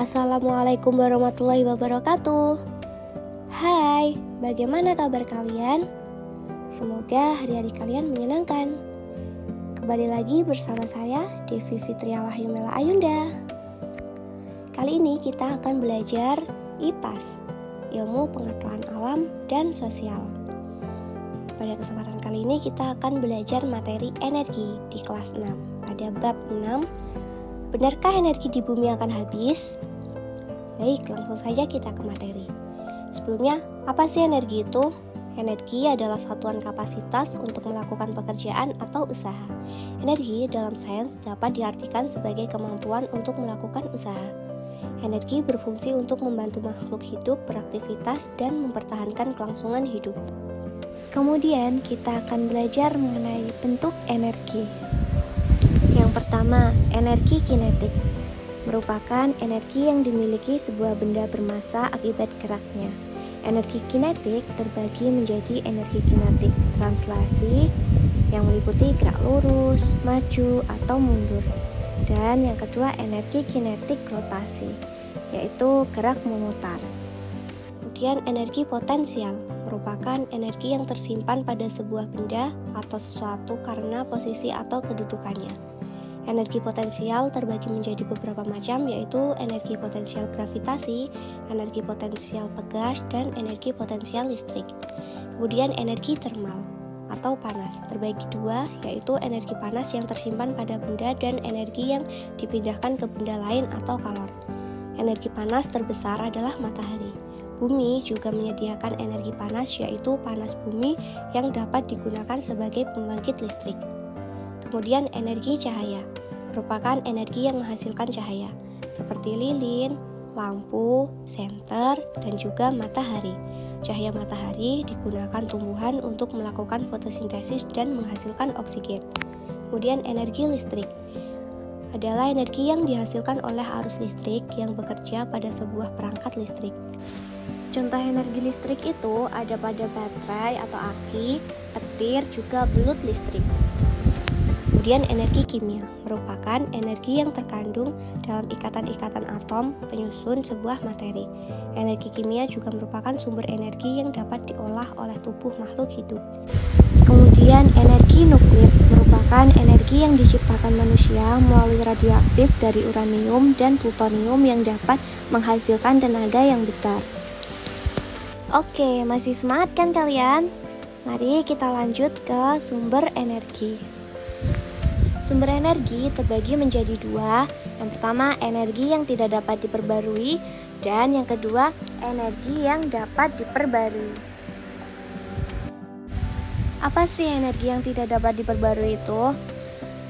Assalamualaikum warahmatullahi wabarakatuh. Hai, bagaimana kabar kalian? Semoga hari-hari kalian menyenangkan. Kembali lagi bersama saya, Devi Fitria Wahyumela Ayunda. Kali ini kita akan belajar IPAS, Ilmu Pengetahuan Alam dan Sosial. Pada kesempatan kali ini kita akan belajar materi energi di kelas 6. Pada bab 6, benarkah energi di bumi akan habis? Baik, langsung saja kita ke materi. Sebelumnya, apa sih energi itu? Energi adalah satuan kapasitas untuk melakukan pekerjaan atau usaha. Energi dalam sains dapat diartikan sebagai kemampuan untuk melakukan usaha. Energi berfungsi untuk membantu makhluk hidup beraktivitas dan mempertahankan kelangsungan hidup. Kemudian, kita akan belajar mengenai bentuk energi. Yang pertama, energi kinetik merupakan energi yang dimiliki sebuah benda bermassa akibat geraknya. Energi kinetik terbagi menjadi energi kinetik translasi yang meliputi gerak lurus, maju, atau mundur. Dan yang kedua, energi kinetik rotasi, yaitu gerak memutar. Kemudian energi potensial merupakan energi yang tersimpan pada sebuah benda atau sesuatu karena posisi atau kedudukannya. Energi potensial terbagi menjadi beberapa macam, yaitu energi potensial gravitasi, energi potensial pegas, dan energi potensial listrik. Kemudian energi termal atau panas terbagi dua, yaitu energi panas yang tersimpan pada benda dan energi yang dipindahkan ke benda lain atau kalor. Energi panas terbesar adalah matahari. Bumi juga menyediakan energi panas, yaitu panas bumi yang dapat digunakan sebagai pembangkit listrik. Kemudian energi cahaya merupakan energi yang menghasilkan cahaya seperti lilin, lampu, senter, dan juga matahari. Cahaya matahari digunakan tumbuhan untuk melakukan fotosintesis dan menghasilkan oksigen. Kemudian energi listrik adalah energi yang dihasilkan oleh arus listrik yang bekerja pada sebuah perangkat listrik. Contoh energi listrik itu ada pada baterai atau aki, petir, juga belut listrik. Kemudian energi kimia merupakan energi yang terkandung dalam ikatan-ikatan atom penyusun sebuah materi. Energi kimia juga merupakan sumber energi yang dapat diolah oleh tubuh makhluk hidup. Kemudian energi nuklir merupakan energi yang diciptakan manusia melalui radioaktif dari uranium dan plutonium yang dapat menghasilkan tenaga yang besar. Oke, masih semangat kan kalian? Mari kita lanjut ke sumber energi. Sumber energi terbagi menjadi dua. Yang pertama, energi yang tidak dapat diperbarui, dan yang kedua, energi yang dapat diperbarui. Apa sih energi yang tidak dapat diperbarui itu?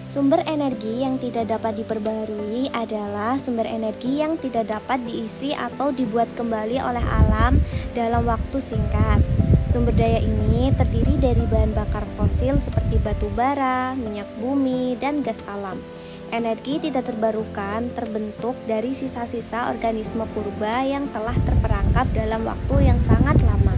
Sumber energi yang tidak dapat diperbarui adalah sumber energi yang tidak dapat diisi atau dibuat kembali oleh alam dalam waktu singkat. Sumber daya ini terdiri dari bahan bakar fosil seperti batu bara, minyak bumi, dan gas alam. Energi tidak terbarukan terbentuk dari sisa-sisa organisme purba yang telah terperangkap dalam waktu yang sangat lama.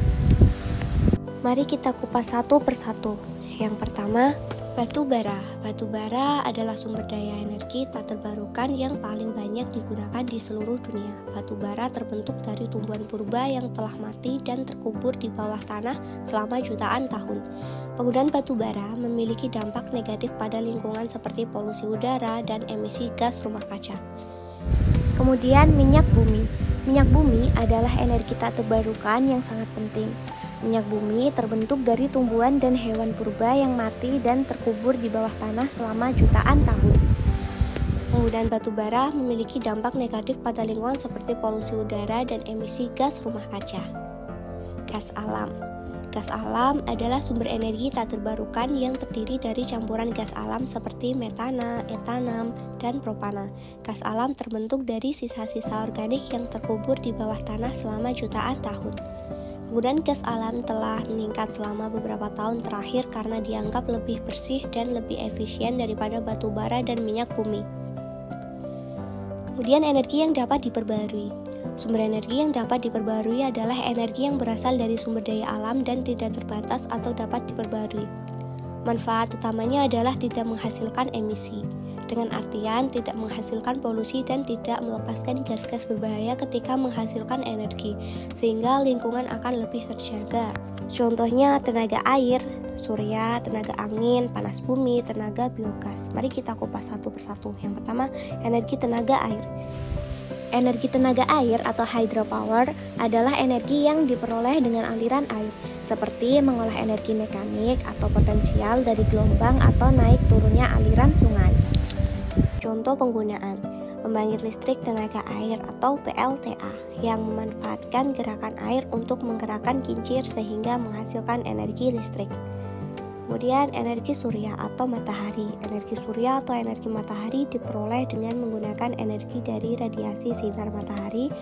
Mari kita kupas satu persatu. Yang pertama, batu bara. Batu bara adalah sumber daya energi tak terbarukan yang paling banyak digunakan di seluruh dunia. Batu bara terbentuk dari tumbuhan purba yang telah mati dan terkubur di bawah tanah selama jutaan tahun. Penggunaan batu bara memiliki dampak negatif pada lingkungan seperti polusi udara dan emisi gas rumah kaca. Kemudian minyak bumi. Minyak bumi adalah energi tak terbarukan yang sangat penting. Minyak bumi terbentuk dari tumbuhan dan hewan purba yang mati dan terkubur di bawah tanah selama jutaan tahun. Penggunaan batu bara memiliki dampak negatif pada lingkungan seperti polusi udara dan emisi gas rumah kaca. Gas alam. Gas alam adalah sumber energi tak terbarukan yang terdiri dari campuran gas alam seperti metana, etanam, dan propana. Gas alam terbentuk dari sisa-sisa organik yang terkubur di bawah tanah selama jutaan tahun. Penggunaan gas alam telah meningkat selama beberapa tahun terakhir karena dianggap lebih bersih dan lebih efisien daripada batu bara dan minyak bumi. Kemudian energi yang dapat diperbarui. Sumber energi yang dapat diperbarui adalah energi yang berasal dari sumber daya alam dan tidak terbatas atau dapat diperbarui. Manfaat utamanya adalah tidak menghasilkan emisi. dengan artian tidak menghasilkan polusi dan tidak melepaskan gas-gas berbahaya ketika menghasilkan energi, sehingga lingkungan akan lebih terjaga. Contohnya tenaga air, surya, tenaga angin, panas bumi, tenaga biogas. Mari kita kupas satu persatu. Yang pertama, energi tenaga air. Energi tenaga air atau hydropower adalah energi yang diperoleh dengan aliran air, seperti mengolah energi mekanik atau potensial dari gelombang atau naik turunnya aliran sungai. Contoh penggunaan: pembangkit listrik tenaga air atau PLTA yang memanfaatkan gerakan air untuk menggerakkan kincir sehingga menghasilkan energi listrik. Kemudian energi surya atau matahari. Energi surya atau energi matahari diperoleh dengan menggunakan energi dari radiasi sinar matahari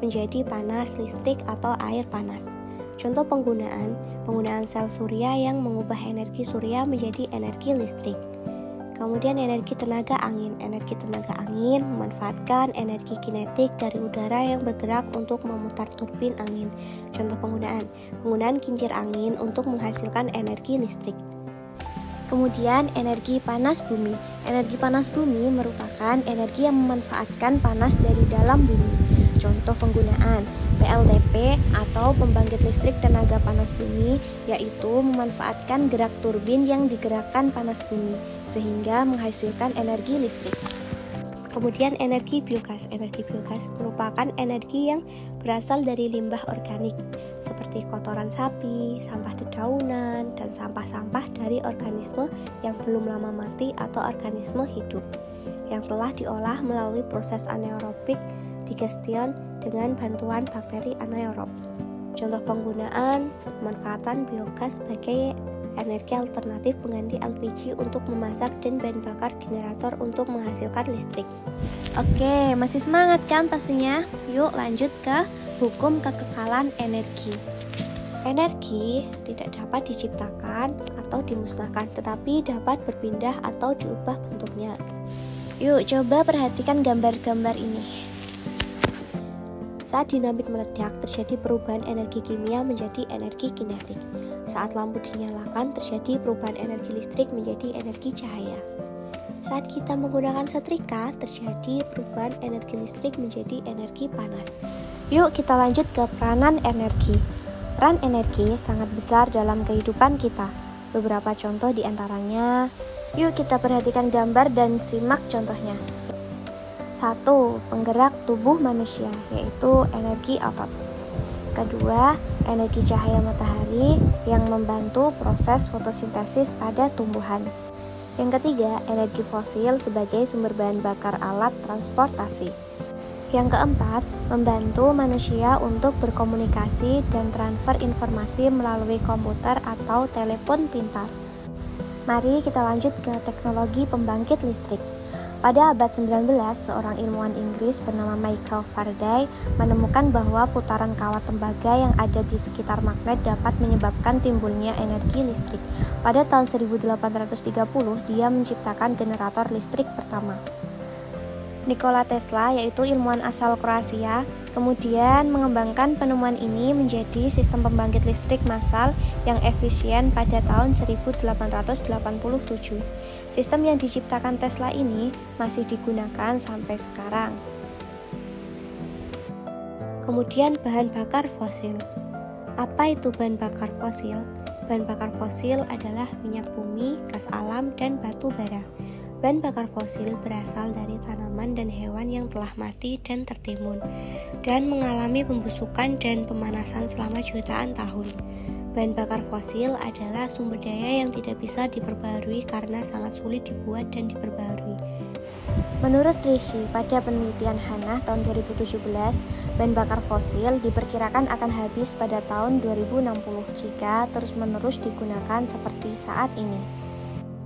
menjadi panas listrik atau air panas. Contoh penggunaan sel surya yang mengubah energi surya menjadi energi listrik. Kemudian energi tenaga angin. Energi tenaga angin memanfaatkan energi kinetik dari udara yang bergerak untuk memutar turbin angin. Contoh penggunaan kincir angin untuk menghasilkan energi listrik. Kemudian energi panas bumi. Energi panas bumi merupakan energi yang memanfaatkan panas dari dalam bumi. Contoh penggunaan PLTP atau pembangkit listrik tenaga panas bumi, yaitu memanfaatkan gerak turbin yang digerakkan panas bumi sehingga menghasilkan energi listrik. Kemudian energi biogas. Energi biogas merupakan energi yang berasal dari limbah organik seperti kotoran sapi, sampah dedaunan, dan sampah-sampah dari organisme yang belum lama mati atau organisme hidup yang telah diolah melalui proses anaerobik digestion dengan bantuan bakteri anaerob. Contoh penggunaan pemanfaatan biogas sebagai energi alternatif pengganti LPG untuk memasak dan bahan bakar generator untuk menghasilkan listrik. Oke, masih semangat kan pastinya? Yuk lanjut ke hukum kekekalan energi. Energi tidak dapat diciptakan atau dimusnahkan, tetapi dapat berpindah atau diubah bentuknya. Yuk coba perhatikan gambar-gambar ini. Saat dinamit meledak, terjadi perubahan energi kimia menjadi energi kinetik. Saat lampu dinyalakan, terjadi perubahan energi listrik menjadi energi cahaya. Saat kita menggunakan setrika, terjadi perubahan energi listrik menjadi energi panas. Yuk kita lanjut ke peranan energi. Peran energi sangat besar dalam kehidupan kita. Beberapa contoh diantaranya, yuk kita perhatikan gambar dan simak contohnya. 1. Penggerak tubuh manusia, yaitu energi otot. Kedua, energi cahaya matahari yang membantu proses fotosintesis pada tumbuhan. Yang ketiga, energi fosil sebagai sumber bahan bakar alat transportasi. Yang keempat, membantu manusia untuk berkomunikasi dan transfer informasi melalui komputer atau telepon pintar. Mari kita lanjut ke teknologi pembangkit listrik. Pada abad 19, seorang ilmuwan Inggris bernama Michael Faraday menemukan bahwa putaran kawat tembaga yang ada di sekitar magnet dapat menyebabkan timbulnya energi listrik. Pada tahun 1830, dia menciptakan generator listrik pertama. Nikola Tesla, yaitu ilmuwan asal Kroasia, kemudian mengembangkan penemuan ini menjadi sistem pembangkit listrik massal yang efisien pada tahun 1887. Sistem yang diciptakan Tesla ini masih digunakan sampai sekarang. Kemudian bahan bakar fosil. Apa itu bahan bakar fosil? Bahan bakar fosil adalah minyak bumi, gas alam, dan batu bara. Bahan bakar fosil berasal dari tanaman dan hewan yang telah mati dan tertimbun dan mengalami pembusukan dan pemanasan selama jutaan tahun. Bahan bakar fosil adalah sumber daya yang tidak bisa diperbaharui karena sangat sulit dibuat dan diperbaharui. Menurut Rishi, pada penelitian Hannah tahun 2017, bahan bakar fosil diperkirakan akan habis pada tahun 2060 jika terus-menerus digunakan seperti saat ini.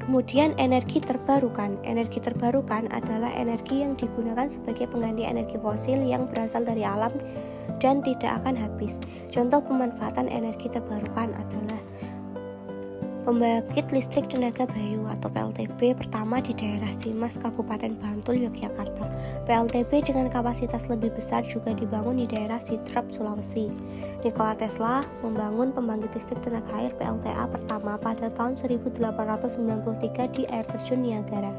Kemudian energi terbarukan. Energi terbarukan adalah energi yang digunakan sebagai pengganti energi fosil yang berasal dari alam dan tidak akan habis. Contoh pemanfaatan energi terbarukan adalah pembangkit listrik tenaga bayu atau PLTB pertama di daerah Simas, Kabupaten Bantul, Yogyakarta. PLTB dengan kapasitas lebih besar juga dibangun di daerah Sidrap, Sulawesi. Nikola Tesla membangun pembangkit listrik tenaga air PLTA pertama pada tahun 1893 di air terjun Niagara.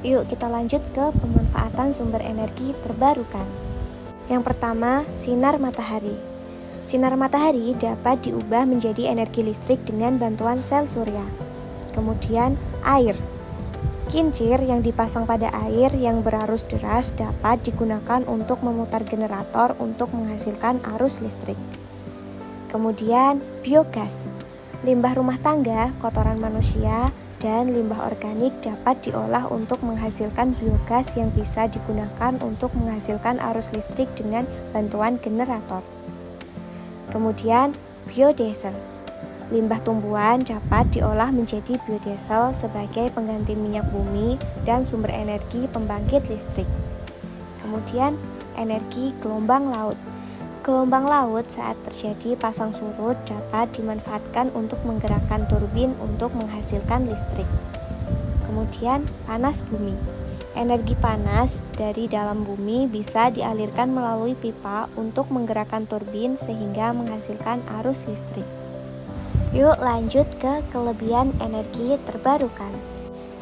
Yuk kita lanjut ke pemanfaatan sumber energi terbarukan. Yang pertama, sinar matahari. Sinar matahari dapat diubah menjadi energi listrik dengan bantuan sel surya. Kemudian, air. Kincir yang dipasang pada air yang berarus deras dapat digunakan untuk memutar generator untuk menghasilkan arus listrik. Kemudian, biogas. Limbah rumah tangga, kotoran manusia, dan limbah organik dapat diolah untuk menghasilkan biogas yang bisa digunakan untuk menghasilkan arus listrik dengan bantuan generator. Kemudian, biodiesel. Limbah tumbuhan dapat diolah menjadi biodiesel sebagai pengganti minyak bumi dan sumber energi pembangkit listrik. Kemudian, energi gelombang laut. Gelombang laut saat terjadi pasang surut dapat dimanfaatkan untuk menggerakkan turbin untuk menghasilkan listrik. Kemudian, panas bumi. Energi panas dari dalam bumi bisa dialirkan melalui pipa untuk menggerakkan turbin sehingga menghasilkan arus listrik. Yuk lanjut ke kelebihan energi terbarukan.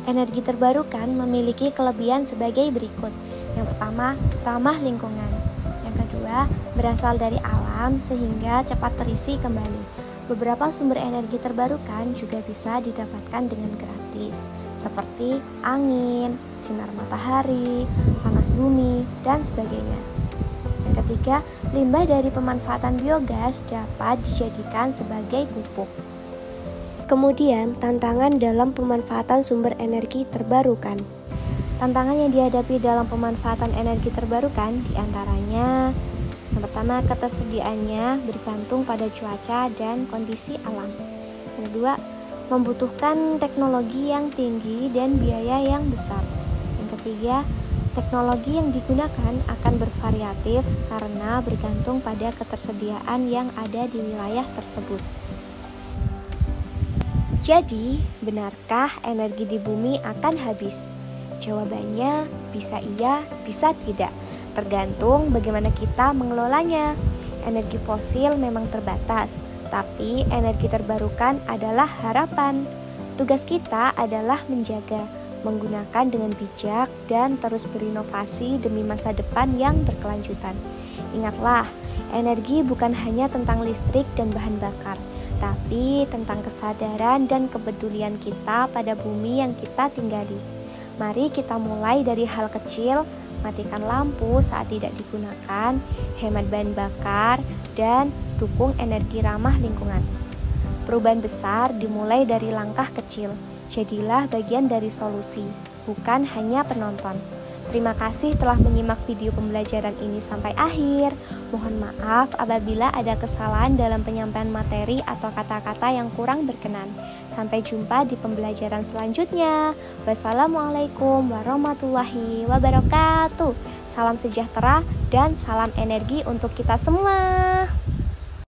Energi terbarukan memiliki kelebihan sebagai berikut. Yang pertama, ramah lingkungan. Yang kedua, berasal dari alam sehingga cepat terisi kembali. Beberapa sumber energi terbarukan juga bisa didapatkan dengan gratis, seperti angin, sinar matahari, panas bumi, dan sebagainya. Yang ketiga, limbah dari pemanfaatan biogas dapat dijadikan sebagai pupuk. Kemudian, tantangan dalam pemanfaatan sumber energi terbarukan. Tantangan yang dihadapi dalam pemanfaatan energi terbarukan diantaranya: yang pertama, ketersediaannya bergantung pada cuaca dan kondisi alam. Yang kedua, membutuhkan teknologi yang tinggi dan biaya yang besar. Yang ketiga, teknologi yang digunakan akan bervariatif karena bergantung pada ketersediaan yang ada di wilayah tersebut. Jadi, benarkah energi di bumi akan habis? Jawabannya bisa iya, bisa tidak. Tergantung bagaimana kita mengelolanya. Energi fosil memang terbatas, tapi energi terbarukan adalah harapan. Tugas kita adalah menjaga, menggunakan dengan bijak, dan terus berinovasi demi masa depan yang berkelanjutan. Ingatlah, energi bukan hanya tentang listrik dan bahan bakar, tapi tentang kesadaran dan kepedulian kita pada bumi yang kita tinggali. Mari kita mulai dari hal kecil, matikan lampu saat tidak digunakan, hemat bahan bakar, dan dukung energi ramah lingkungan. Perubahan besar dimulai dari langkah kecil. Jadilah bagian dari solusi, bukan hanya penonton. Terima kasih telah menyimak video pembelajaran ini sampai akhir. Mohon maaf apabila ada kesalahan dalam penyampaian materi atau kata-kata yang kurang berkenan. Sampai jumpa di pembelajaran selanjutnya. Wassalamualaikum warahmatullahi wabarakatuh. Salam sejahtera dan salam energi untuk kita semua.